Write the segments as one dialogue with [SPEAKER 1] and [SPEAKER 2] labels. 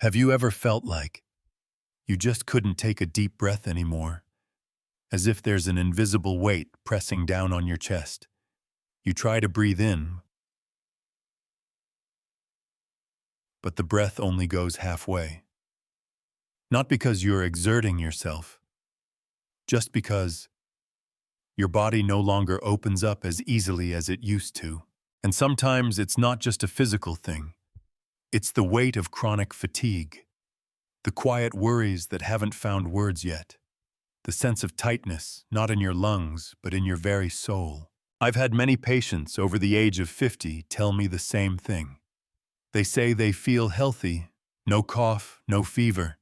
[SPEAKER 1] Have you ever felt like you just couldn't take a deep breath anymore? As if there's an invisible weight pressing down on your chest. You try to breathe in, but the breath only goes halfway. Not because you're exerting yourself, just because your body no longer opens up as easily as it used to. And sometimes it's not just a physical thing. It's the weight of chronic fatigue, the quiet worries that haven't found words yet, the sense of tightness, not in your lungs, but in your very soul. I've had many patients over the age of 50 tell me the same thing. They say they feel healthy, no cough, no fever,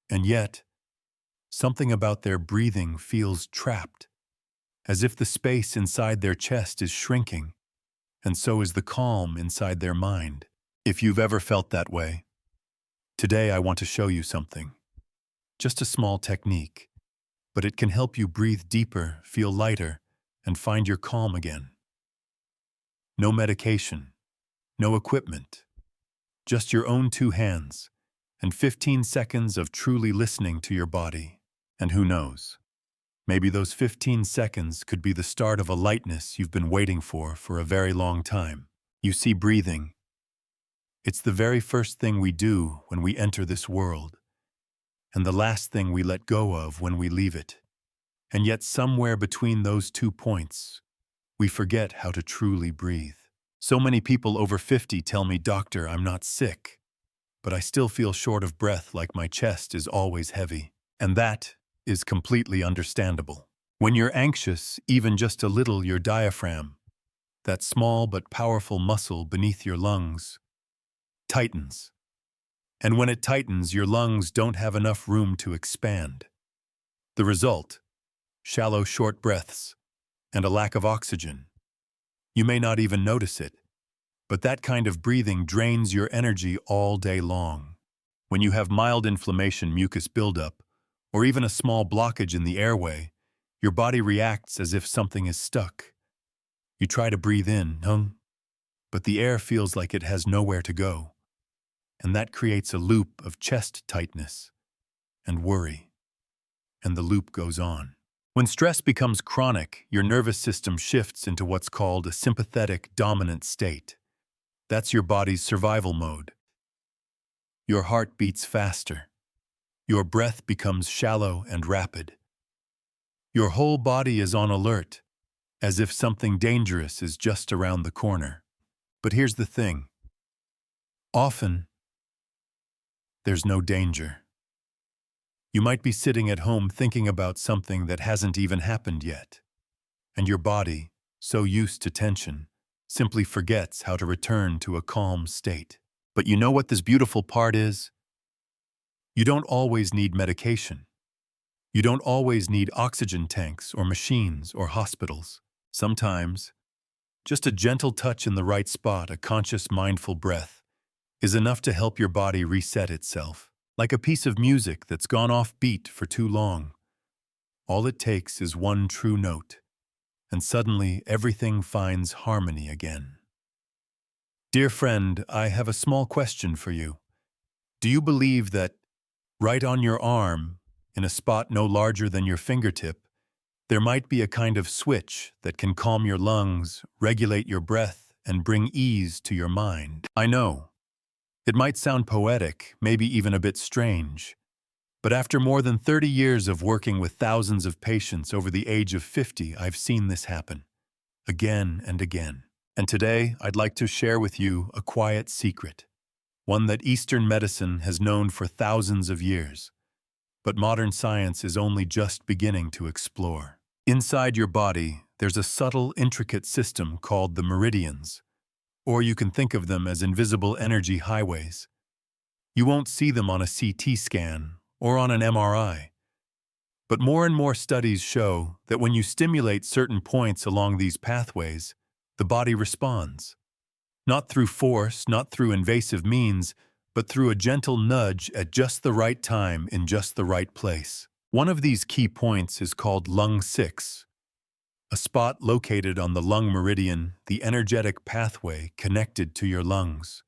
[SPEAKER 1] and yet, something about their breathing feels trapped, as if the space inside their chest is shrinking, and so is the calm inside their mind. If you've ever felt that way, today I want to show you something. Just a small technique, but it can help you breathe deeper, feel lighter, and find your calm again. No medication, no equipment, just your own 2 hands, and 15 seconds of truly listening to your body. And who knows, maybe those 15 seconds could be the start of a lightness you've been waiting for a very long time. You see, breathing, it's the very first thing we do when we enter this world, and the last thing we let go of when we leave it. And yet somewhere between those 2 points, we forget how to truly breathe. So many people over 50 tell me, "Doctor, I'm not sick, but I still feel short of breath, like my chest is always heavy." And that is completely understandable. When you're anxious, even just a little, your diaphragm, that small but powerful muscle beneath your lungs, tightens. And when it tightens, your lungs don't have enough room to expand. The result: shallow, short breaths and a lack of oxygen. You may not even notice it, but that kind of breathing drains your energy all day long. When you have mild inflammation, mucus buildup, or even a small blockage in the airway, your body reacts as if something is stuck. You try to breathe in, but the air feels like it has nowhere to go. And that creates a loop of chest tightness and worry. And the loop goes on. When stress becomes chronic, your nervous system shifts into what's called a sympathetic dominant state. That's your body's survival mode. Your heart beats faster. Your breath becomes shallow and rapid. Your whole body is on alert, as if something dangerous is just around the corner. But here's the thing. Often, there's no danger. You might be sitting at home thinking about something that hasn't even happened yet, and your body, so used to tension, simply forgets how to return to a calm state. But you know what this beautiful part is? You don't always need medication. You don't always need oxygen tanks or machines or hospitals. Sometimes, just a gentle touch in the right spot, a conscious, mindful breath, is enough to help your body reset itself. Like a piece of music that's gone off beat for too long. All it takes is one true note, and suddenly everything finds harmony again. Dear friend, I have a small question for you. Do you believe that right on your arm, in a spot no larger than your fingertip, there might be a kind of switch that can calm your lungs, regulate your breath, and bring ease to your mind? I know. It might sound poetic, maybe even a bit strange, but after more than 30 years of working with thousands of patients over the age of 50, I've seen this happen, again and again. And today, I'd like to share with you a quiet secret, one that Eastern medicine has known for thousands of years, but modern science is only just beginning to explore. Inside your body, there's a subtle, intricate system called the meridians. Or you can think of them as invisible energy highways. You won't see them on a CT scan or on an MRI. But more and more studies show that when you stimulate certain points along these pathways, the body responds. Not through force, not through invasive means, but through a gentle nudge at just the right time in just the right place. One of these key points is called lung 6. A spot located on the lung meridian, the energetic pathway connected to your lungs.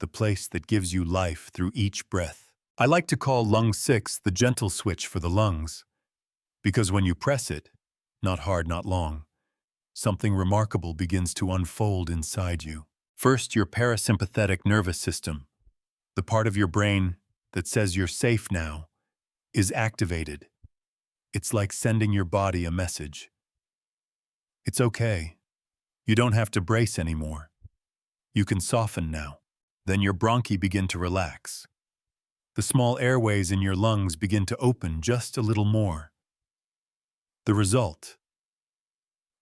[SPEAKER 1] the place that gives you life through each breath. I like to call lung 6 the gentle switch for the lungs, because when you press it, not hard, not long, something remarkable begins to unfold inside you. First, your parasympathetic nervous system, the part of your brain that says you're safe now, is activated. It's like sending your body a message. It's okay. You don't have to brace anymore. You can soften now. Then your bronchi begin to relax. The small airways in your lungs begin to open just a little more. The result: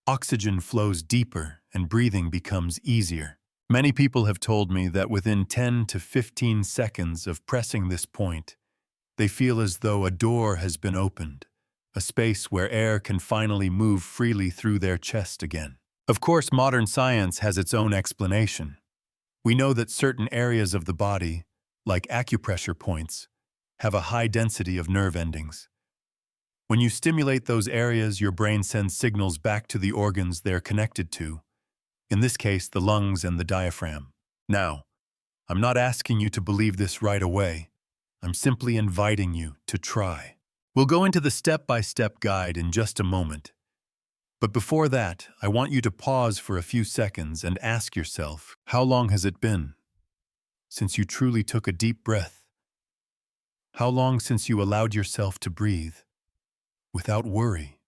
[SPEAKER 1] oxygen flows deeper and breathing becomes easier. Many people have told me that within 10 to 15 seconds of pressing this point, they feel as though a door has been opened, a space where air can finally move freely through their chest again. Of course, modern science has its own explanation. We know that certain areas of the body, like acupressure points, have a high density of nerve endings. When you stimulate those areas, your brain sends signals back to the organs they're connected to, in this case, the lungs and the diaphragm. Now, I'm not asking you to believe this right away. I'm simply inviting you to try. We'll go into the step-by-step guide in just a moment. But before that, I want you to pause for a few seconds and ask yourself, how long has it been since you truly took a deep breath? How long since you allowed yourself to breathe without worry,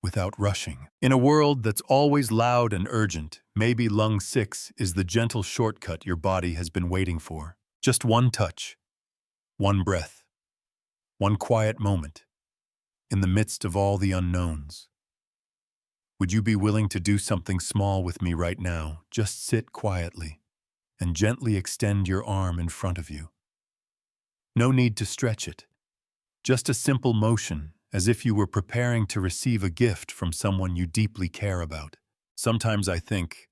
[SPEAKER 1] without rushing? In a world that's always loud and urgent, maybe lung 6 is the gentle shortcut your body has been waiting for. Just one touch, one breath, one quiet moment in the midst of all the unknowns. Would you be willing to do something small with me right now? Just sit quietly and gently extend your arm in front of you. No need to stretch it. Just a simple motion, as if you were preparing to receive a gift from someone you deeply care about. Sometimes I think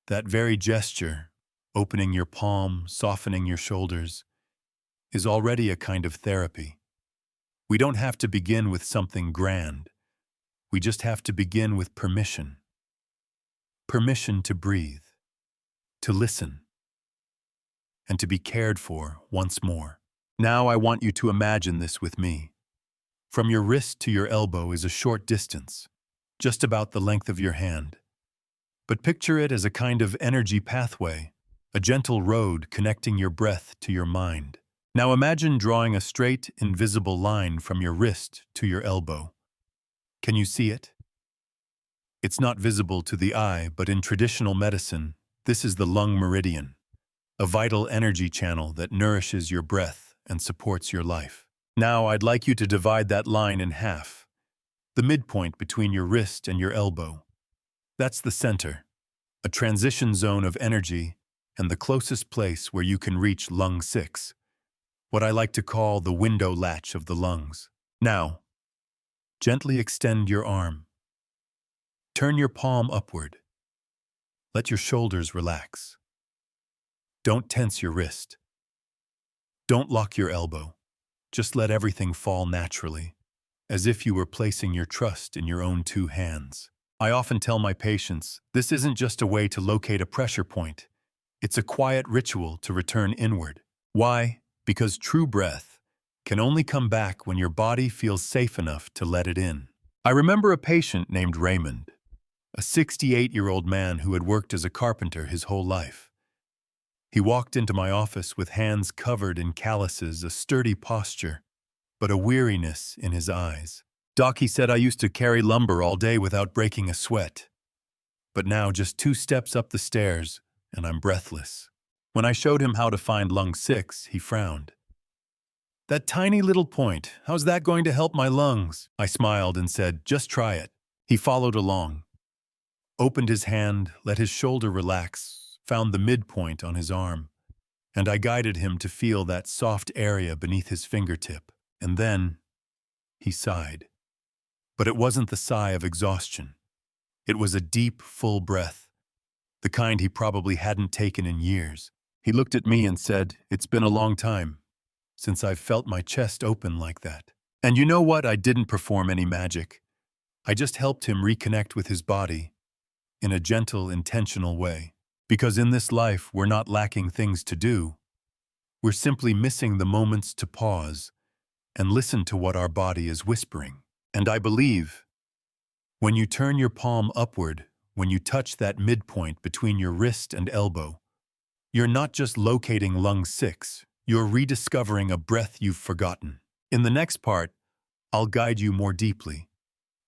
[SPEAKER 1] that very gesture, opening your palm, softening your shoulders, is already a kind of therapy. We don't have to begin with something grand. We just have to begin with permission. Permission to breathe, to listen, and to be cared for once more. Now I want you to imagine this with me. From your wrist to your elbow is a short distance, just about the length of your hand. But picture it as a kind of energy pathway, a gentle road connecting your breath to your mind. Now imagine drawing a straight, invisible line from your wrist to your elbow. Can you see it? It's not visible to the eye, but in traditional medicine, this is the lung meridian, a vital energy channel that nourishes your breath and supports your life. Now I'd like you to divide that line in half, the midpoint between your wrist and your elbow. That's the center, a transition zone of energy and the closest place where you can reach lung 6, what I like to call the window latch of the lungs. Now, gently extend your arm. Turn your palm upward. Let your shoulders relax. Don't tense your wrist. Don't lock your elbow. Just let everything fall naturally, as if you were placing your trust in your own two hands. I often tell my patients, this isn't just a way to locate a pressure point. It's a quiet ritual to return inward. Why? Because true breath can only come back when your body feels safe enough to let it in. I remember a patient named Raymond, a 68-year-old man who had worked as a carpenter his whole life. He walked into my office with hands covered in calluses, a sturdy posture, but a weariness in his eyes. "Doc," he said, "I used to carry lumber all day without breaking a sweat. But now just 2 steps up the stairs, and I'm breathless." When I showed him how to find lung 6, he frowned. "That tiny little point, how's that going to help my lungs?" I smiled and said, "Just try it." He followed along, opened his hand, let his shoulder relax, found the midpoint on his arm, and I guided him to feel that soft area beneath his fingertip. And then he sighed. But it wasn't the sigh of exhaustion. It was a deep, full breath, the kind he probably hadn't taken in years. He looked at me and said, "It's been a long time since I've felt my chest open like that." And you know what? I didn't perform any magic. I just helped him reconnect with his body in a gentle, intentional way. Because in this life, we're not lacking things to do. We're simply missing the moments to pause and listen to what our body is whispering. And I believe, when you turn your palm upward, when you touch that midpoint between your wrist and elbow, you're not just locating lung 6, you're rediscovering a breath you've forgotten. In the next part, I'll guide you more deeply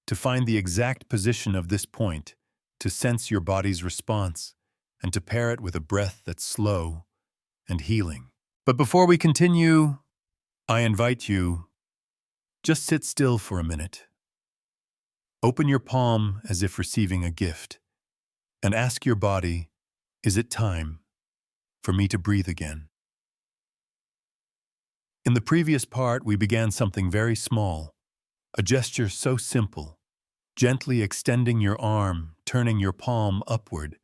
[SPEAKER 1] to find the exact position of this point, to sense your body's response, and to pair it with a breath that's slow and healing. But before we continue, I invite you, just sit still for a minute. Open your palm as if receiving a gift, and ask your body, is it time for me to breathe again? In the previous part, we began something very small, a gesture so simple, gently extending your arm, turning your palm upward,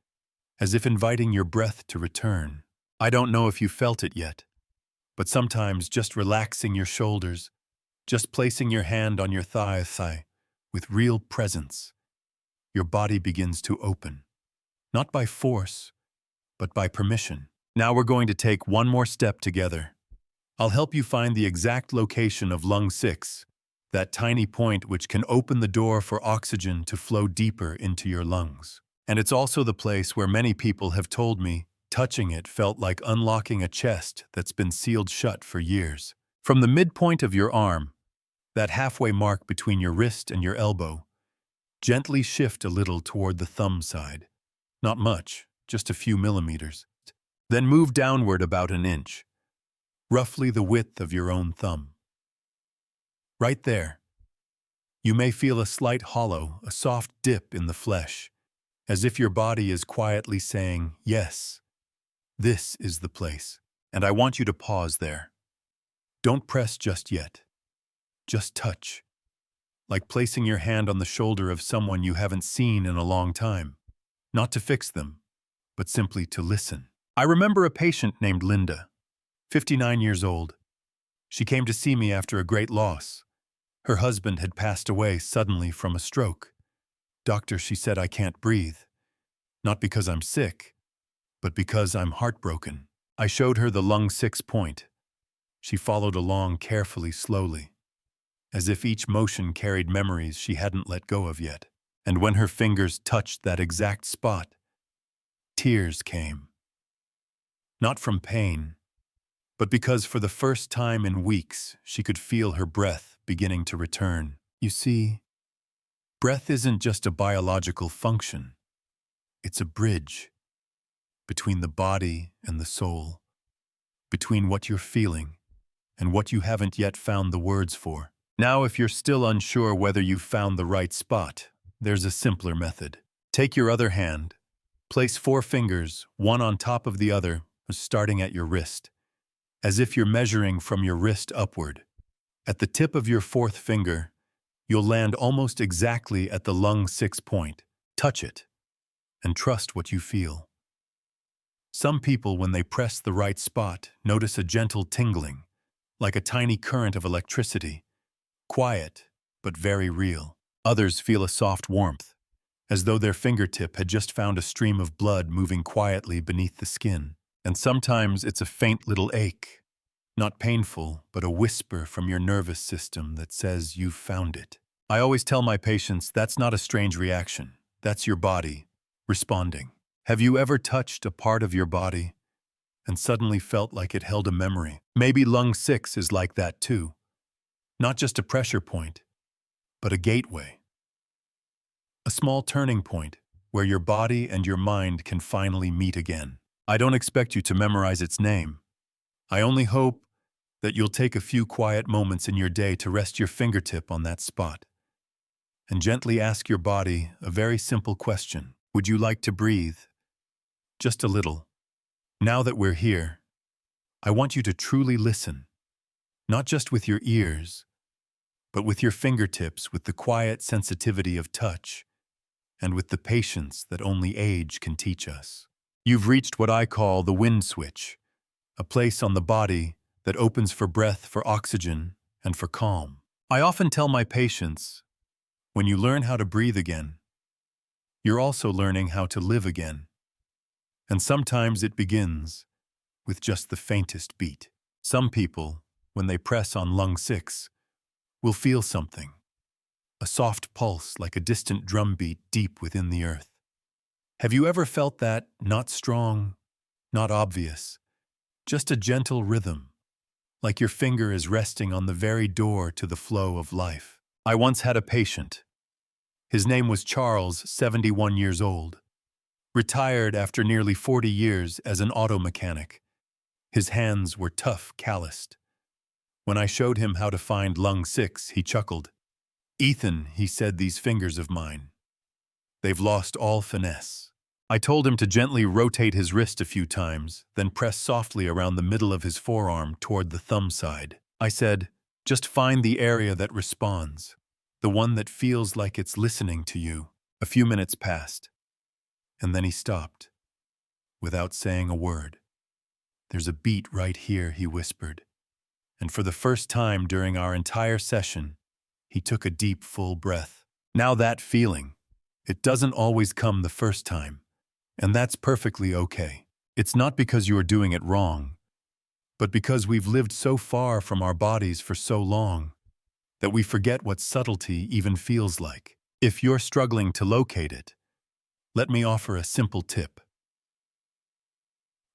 [SPEAKER 1] as if inviting your breath to return. I don't know if you felt it yet, but sometimes just relaxing your shoulders, just placing your hand on your thigh with real presence, your body begins to open, not by force, but by permission. Now we're going to take one more step together. I'll help you find the exact location of lung 6, that tiny point which can open the door for oxygen to flow deeper into your lungs. And it's also the place where many people have told me touching it felt like unlocking a chest that's been sealed shut for years. From the midpoint of your arm, that halfway mark between your wrist and your elbow, gently shift a little toward the thumb side. Not much, just a few millimeters. Then move downward about an inch, roughly the width of your own thumb. Right there, you may feel a slight hollow, a soft dip in the flesh, as if your body is quietly saying, yes, this is the place. And I want you to pause there. Don't press just yet. Just touch, like placing your hand on the shoulder of someone you haven't seen in a long time. Not to fix them, but simply to listen. I remember a patient named Linda, 59 years old. She came to see me after a great loss. Her husband had passed away suddenly from a stroke. Doctor, she said, I can't breathe. Not because I'm sick, but because I'm heartbroken. I showed her the lung 6 point. She followed along carefully, slowly, as if each motion carried memories she hadn't let go of yet. And when her fingers touched that exact spot, tears came. Not from pain, but because for the first time in weeks, she could feel her breath beginning to return. You see, breath isn't just a biological function. It's a bridge between the body and the soul, between what you're feeling and what you haven't yet found the words for. Now, if you're still unsure whether you've found the right spot, there's a simpler method. Take your other hand, place 4 fingers, one on top of the other, starting at your wrist, as if you're measuring from your wrist upward. At the tip of your 4th finger, you'll land almost exactly at the lung 6 point. Touch it, and trust what you feel. Some people, when they press the right spot, notice a gentle tingling, like a tiny current of electricity, quiet, but very real. Others feel a soft warmth, as though their fingertip had just found a stream of blood moving quietly beneath the skin. And sometimes it's a faint little ache, not painful, but a whisper from your nervous system that says you've found it. I always tell my patients that's not a strange reaction. That's your body responding. Have you ever touched a part of your body and suddenly felt like it held a memory? Maybe lung 6 is like that too. Not just a pressure point, but a gateway. A small turning point where your body and your mind can finally meet again. I don't expect you to memorize its name. I only hope that you'll take a few quiet moments in your day to rest your fingertip on that spot and gently ask your body a very simple question. Would you like to breathe? Just a little. Now that we're here, I want you to truly listen, not just with your ears, but with your fingertips, with the quiet sensitivity of touch, and with the patience that only age can teach us. You've reached what I call the wind switch, a place on the body that opens for breath, for oxygen, and for calm. I often tell my patients, when you learn how to breathe again, you're also learning how to live again. And sometimes it begins with just the faintest beat. Some people, when they press on lung 6, will feel something, a soft pulse like a distant drumbeat deep within the earth. Have you ever felt that, not strong, not obvious, just a gentle rhythm, like your finger is resting on the very door to the flow of life? I once had a patient. His name was Charles, 71 years old, retired after nearly 40 years as an auto mechanic. His hands were tough, calloused. When I showed him how to find lung 6, he chuckled. "Ethan," he said, "these fingers of mine, they've lost all finesse." I told him to gently rotate his wrist a few times, then press softly around the middle of his forearm toward the thumb side. I said, "Just find the area that responds, the one that feels like it's listening to you." A few minutes passed, and then he stopped, without saying a word. "There's a beat right here," he whispered. And for the first time during our entire session, he took a deep, full breath. Now that feeling, it doesn't always come the first time, and that's perfectly okay. It's not because you are doing it wrong, but because we've lived so far from our bodies for so long that we forget what subtlety even feels like. If you're struggling to locate it, let me offer a simple tip.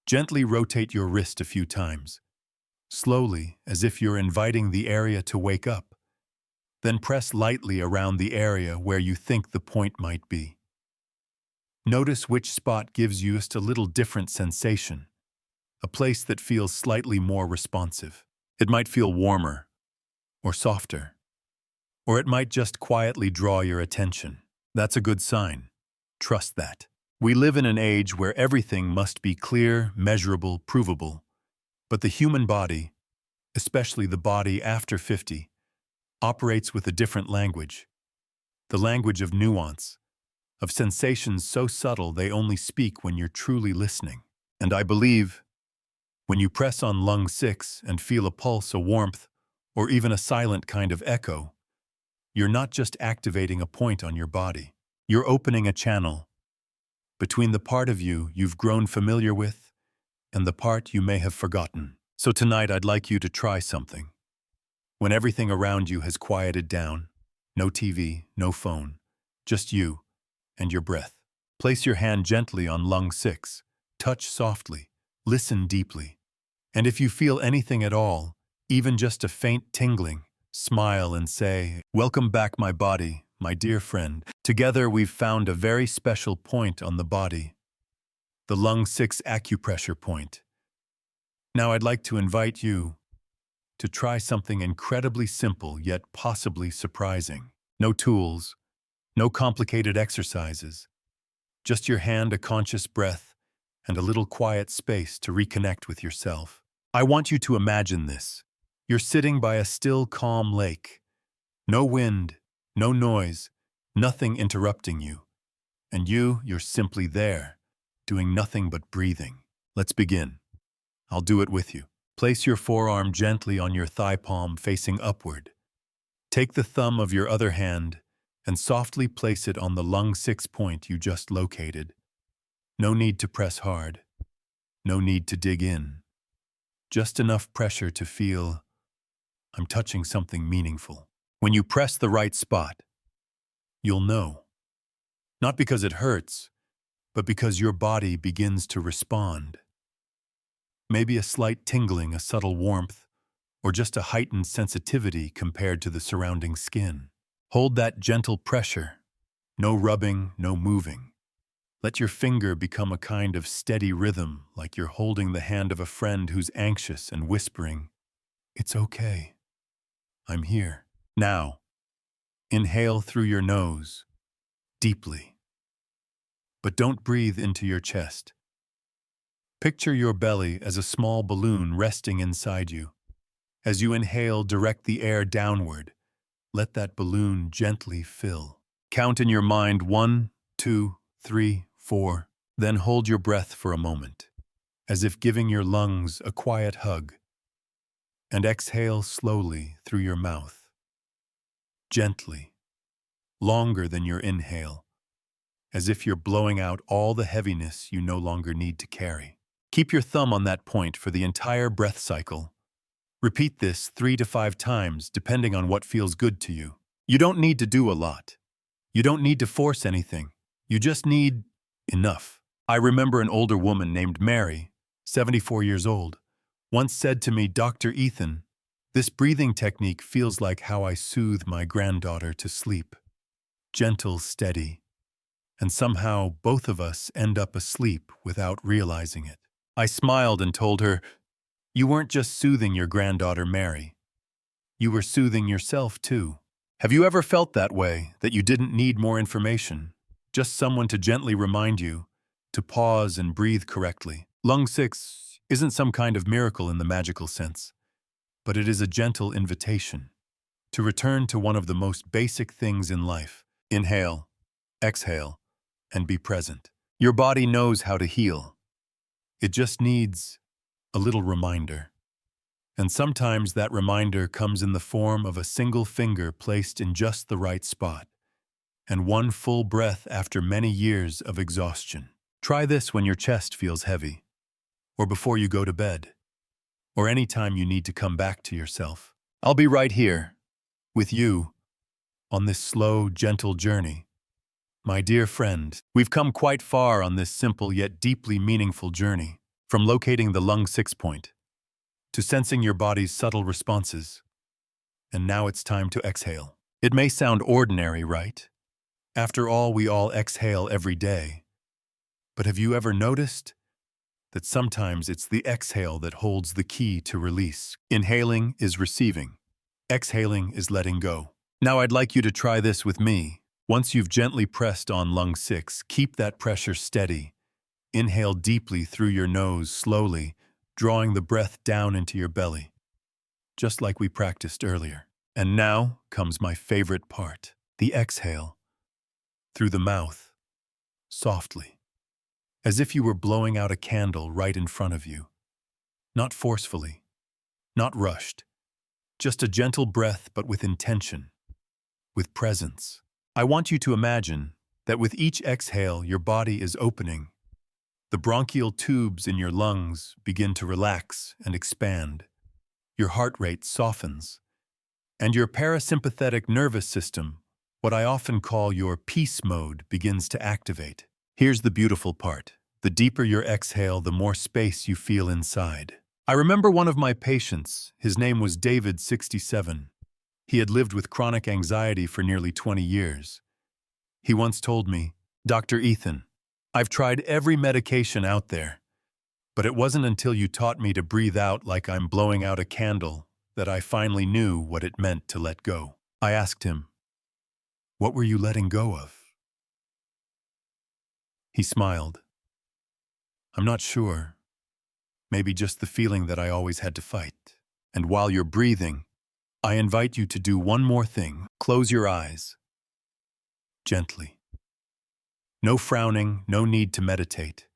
[SPEAKER 1] Gently rotate your wrist a few times, slowly, as if you're inviting the area to wake up. Then press lightly around the area where you think the point might be. Notice which spot gives you just a little different sensation, a place that feels slightly more responsive. It might feel warmer, or softer, or it might just quietly draw your attention. That's a good sign. Trust that. We live in an age where everything must be clear, measurable, provable. But the human body, especially the body after 50, operates with a different language. The language of nuance, of sensations so subtle they only speak when you're truly listening. And I believe, when you press on lung 6 and feel a pulse, a warmth, or even a silent kind of echo, you're not just activating a point on your body. You're opening a channel between the part of you you've grown familiar with and the part you may have forgotten. So tonight I'd like you to try something. When everything around you has quieted down, no TV, no phone, just you and your breath. Place your hand gently on lung 6, touch softly, listen deeply. And if you feel anything at all, even just a faint tingling, smile and say, "Welcome back, my body, my dear friend." Together we've found a very special point on the body, the lung 6 acupressure point. Now I'd like to invite you to try something incredibly simple yet possibly surprising. No tools, no complicated exercises, just your hand, a conscious breath, and a little quiet space to reconnect with yourself. I want you to imagine this. You're sitting by a still, calm lake. No wind, no noise, nothing interrupting you. And you're simply there, doing nothing but breathing. Let's begin. I'll do it with you. Place your forearm gently on your thigh palm facing upward. Take the thumb of your other hand and softly place it on the lung 6 point you just located. No need to press hard. No need to dig in. Just enough pressure to feel, I'm touching something meaningful. When you press the right spot, you'll know. Not because it hurts, but because your body begins to respond. Maybe a slight tingling, a subtle warmth, or just a heightened sensitivity compared to the surrounding skin. Hold that gentle pressure. No rubbing, no moving. Let your finger become a kind of steady rhythm, like you're holding the hand of a friend who's anxious and whispering, "It's okay. I'm here." Now, inhale through your nose, deeply. But don't breathe into your chest. Picture your belly as a small balloon resting inside you. As you inhale, direct the air downward. Let that balloon gently fill. Count in your mind 1, 2, 3, 4. Then hold your breath for a moment, as if giving your lungs a quiet hug. And exhale slowly through your mouth. Gently, longer than your inhale, as if you're blowing out all the heaviness you no longer need to carry. Keep your thumb on that point for the entire breath cycle. Repeat this 3 to 5 times, depending on what feels good to you. You don't need to do a lot. You don't need to force anything. You just need enough. I remember an older woman named Mary, 74 years old, once said to me, "Dr. Ethan, this breathing technique feels like how I soothe my granddaughter to sleep. Gentle, steady. And somehow both of us end up asleep without realizing it." I smiled and told her, "You weren't just soothing your granddaughter, Mary. You were soothing yourself, too." Have you ever felt that way, that you didn't need more information? Just someone to gently remind you to pause and breathe correctly. Lung 6 isn't some kind of miracle in the magical sense, but it is a gentle invitation to return to one of the most basic things in life. Inhale, exhale, and be present. Your body knows how to heal. It just needs a little reminder. And sometimes that reminder comes in the form of a single finger placed in just the right spot, and one full breath after many years of exhaustion. Try this when your chest feels heavy, or before you go to bed, or any time you need to come back to yourself. I'll be right here, with you, on this slow, gentle journey. My dear friend, we've come quite far on this simple yet deeply meaningful journey, from locating the lung 6 point, to sensing your body's subtle responses. And now it's time to exhale. It may sound ordinary, right? After all, we all exhale every day. But have you ever noticed that sometimes it's the exhale that holds the key to release? Inhaling is receiving. Exhaling is letting go. Now I'd like you to try this with me. Once you've gently pressed on lung 6, keep that pressure steady. Inhale deeply through your nose, slowly, drawing the breath down into your belly, just like we practiced earlier. And now comes my favorite part, the exhale. Through the mouth, softly, as if you were blowing out a candle right in front of you. Not forcefully, not rushed, just a gentle breath but with intention, with presence. I want you to imagine that with each exhale your body is opening. The bronchial tubes in your lungs begin to relax and expand. Your heart rate softens. And your parasympathetic nervous system, what I often call your peace mode, begins to activate. Here's the beautiful part. The deeper your exhale, the more space you feel inside. I remember one of my patients. His name was David, 67. He had lived with chronic anxiety for nearly 20 years. He once told me, "Dr. Ethan, I've tried every medication out there, but it wasn't until you taught me to breathe out like I'm blowing out a candle that I finally knew what it meant to let go." I asked him, "What were you letting go of?" He smiled. "I'm not sure. Maybe just the feeling that I always had to fight." And while you're breathing, I invite you to do one more thing. Close your eyes. Gently. No frowning, no need to meditate.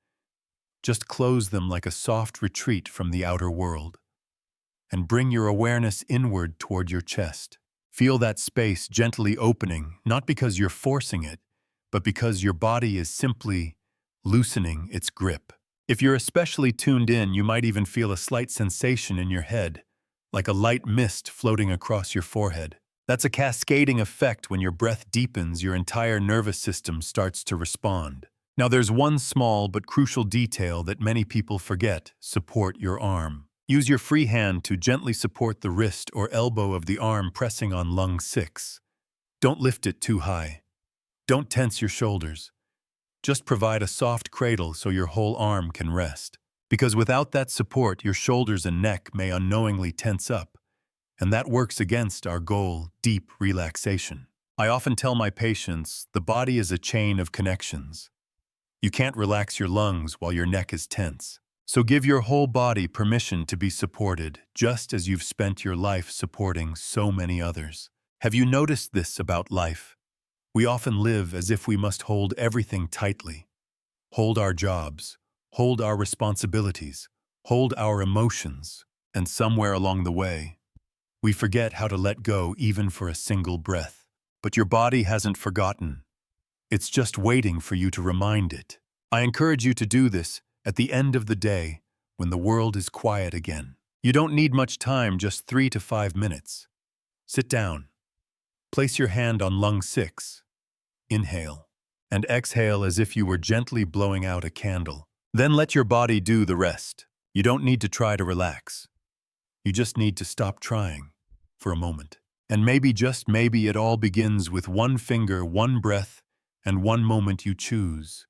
[SPEAKER 1] Just close them like a soft retreat from the outer world. And bring your awareness inward toward your chest. Feel that space gently opening, not because you're forcing it, but because your body is simply loosening its grip. If you're especially tuned in, you might even feel a slight sensation in your head, like a light mist floating across your forehead. That's a cascading effect. When your breath deepens, your entire nervous system starts to respond. Now there's one small but crucial detail that many people forget: support your arm. Use your free hand to gently support the wrist or elbow of the arm pressing on lung 6. Don't lift it too high. Don't tense your shoulders. Just provide a soft cradle so your whole arm can rest. Because without that support, your shoulders and neck may unknowingly tense up. And that works against our goal, deep relaxation. I often tell my patients, the body is a chain of connections. You can't relax your lungs while your neck is tense. So give your whole body permission to be supported, just as you've spent your life supporting so many others. Have you noticed this about life? We often live as if we must hold everything tightly. Hold our jobs, hold our responsibilities, hold our emotions, and somewhere along the way, we forget how to let go even for a single breath. But your body hasn't forgotten. It's just waiting for you to remind it. I encourage you to do this at the end of the day when the world is quiet again. You don't need much time, just 3 to 5 minutes. Sit down. Place your hand on lung 6. Inhale. And exhale as if you were gently blowing out a candle. Then let your body do the rest. You don't need to try to relax. You just need to stop trying for a moment. And maybe, just maybe, it all begins with one finger, one breath, and one moment you choose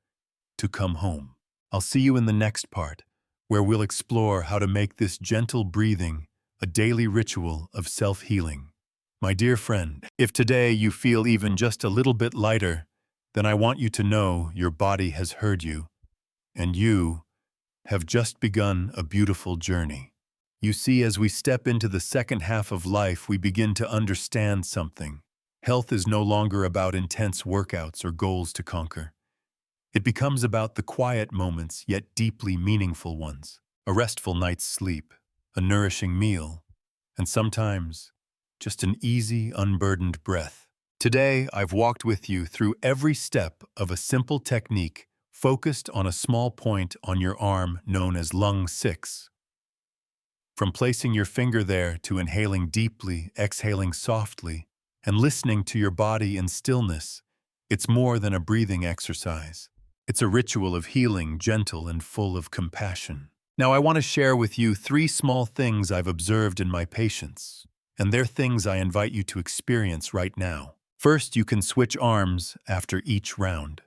[SPEAKER 1] to come home. I'll see you in the next part, where we'll explore how to make this gentle breathing a daily ritual of self-healing. My dear friend, if today you feel even just a little bit lighter, then I want you to know your body has heard you, and you have just begun a beautiful journey. You see, as we step into the second half of life, we begin to understand something. Health is no longer about intense workouts or goals to conquer. It becomes about the quiet moments, yet deeply meaningful ones. A restful night's sleep, a nourishing meal, and sometimes just an easy, unburdened breath. Today, I've walked with you through every step of a simple technique focused on a small point on your arm known as lung 6. From placing your finger there to inhaling deeply, exhaling softly, and listening to your body in stillness, it's more than a breathing exercise. It's a ritual of healing, gentle and full of compassion. Now, I want to share with you 3 small things I've observed in my patients, and they're things I invite you to experience right now. First, you can switch arms after each round.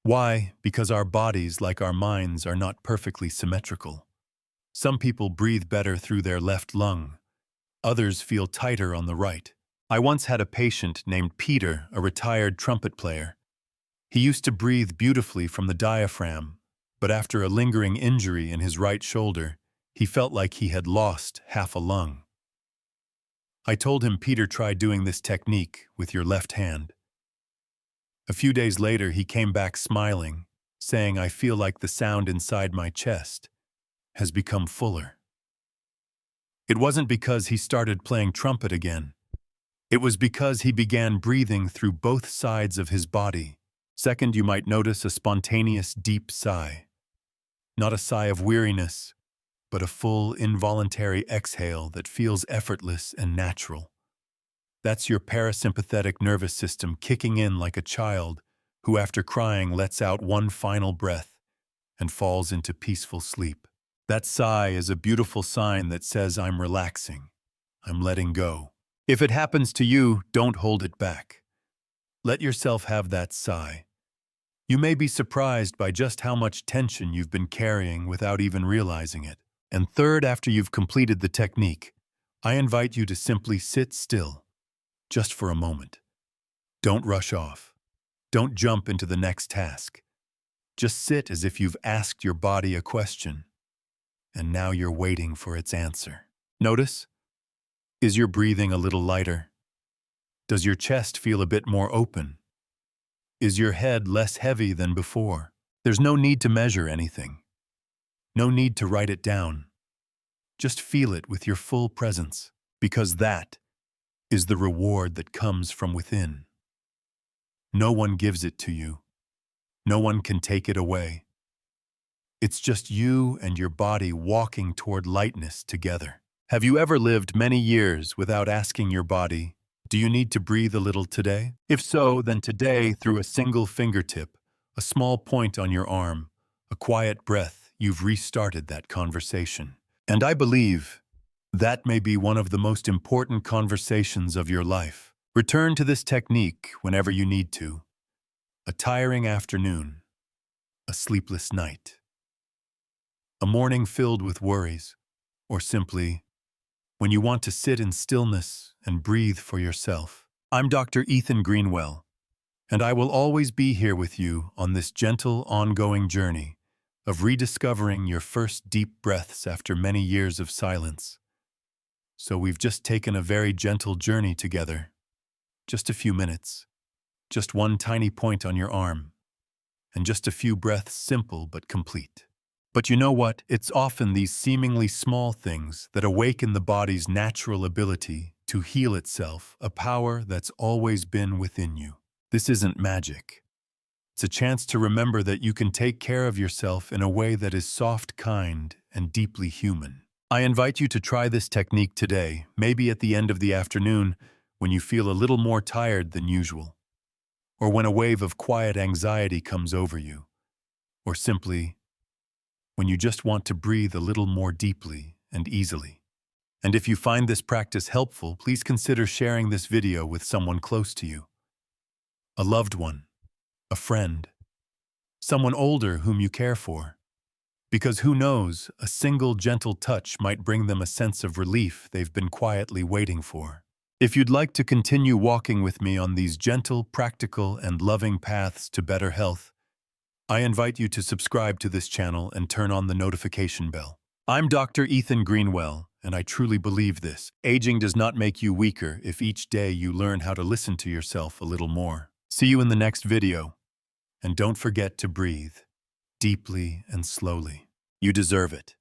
[SPEAKER 1] Why? Because our bodies, like our minds, are not perfectly symmetrical. Some people breathe better through their left lung. Others feel tighter on the right. I once had a patient named Peter, a retired trumpet player. He used to breathe beautifully from the diaphragm, but after a lingering injury in his right shoulder, he felt like he had lost half a lung. I told him, Peter, try doing this technique with your left hand. A few days later, he came back smiling, saying, I feel like the sound inside my chest has become fuller. It wasn't because he started playing trumpet again. It was because he began breathing through both sides of his body. Second, you might notice a spontaneous, deep sigh. Not a sigh of weariness, but a full, involuntary exhale that feels effortless and natural. That's your parasympathetic nervous system kicking in like a child who, after crying, lets out one final breath and falls into peaceful sleep. That sigh is a beautiful sign that says, I'm relaxing, I'm letting go. If it happens to you, don't hold it back. Let yourself have that sigh. You may be surprised by just how much tension you've been carrying without even realizing it. And third, after you've completed the technique, I invite you to simply sit still, just for a moment. Don't rush off. Don't jump into the next task. Just sit as if you've asked your body a question, and now you're waiting for its answer. Notice, is your breathing a little lighter? Does your chest feel a bit more open? Is your head less heavy than before? There's no need to measure anything. No need to write it down. Just feel it with your full presence, because that is the reward that comes from within. No one gives it to you. No one can take it away. It's just you and your body walking toward lightness together. Have you ever lived many years without asking your body, do you need to breathe a little today? If so, then today, through a single fingertip, a small point on your arm, a quiet breath, you've restarted that conversation. And I believe that may be one of the most important conversations of your life. Return to this technique whenever you need to. A tiring afternoon, a sleepless night, a morning filled with worries, or simply when you want to sit in stillness and breathe for yourself. I'm Dr. Ethan Greenwell, and I will always be here with you on this gentle, ongoing journey of rediscovering your first deep breaths after many years of silence. So we've just taken a very gentle journey together. Just a few minutes, just one tiny point on your arm, and just a few breaths, simple but complete. But you know what? It's often these seemingly small things that awaken the body's natural ability to heal itself, a power that's always been within you. This isn't magic. It's a chance to remember that you can take care of yourself in a way that is soft, kind, and deeply human. I invite you to try this technique today, maybe at the end of the afternoon, when you feel a little more tired than usual, or when a wave of quiet anxiety comes over you, or simply when you just want to breathe a little more deeply and easily. And if you find this practice helpful, please consider sharing this video with someone close to you. A loved one, a friend, someone older whom you care for. Because who knows, a single gentle touch might bring them a sense of relief they've been quietly waiting for. If you'd like to continue walking with me on these gentle, practical, and loving paths to better health, I invite you to subscribe to this channel and turn on the notification bell. I'm Dr. Ethan Greenwell, and I truly believe this. Aging does not make you weaker if each day you learn how to listen to yourself a little more. See you in the next video. And don't forget to breathe deeply and slowly. You deserve it.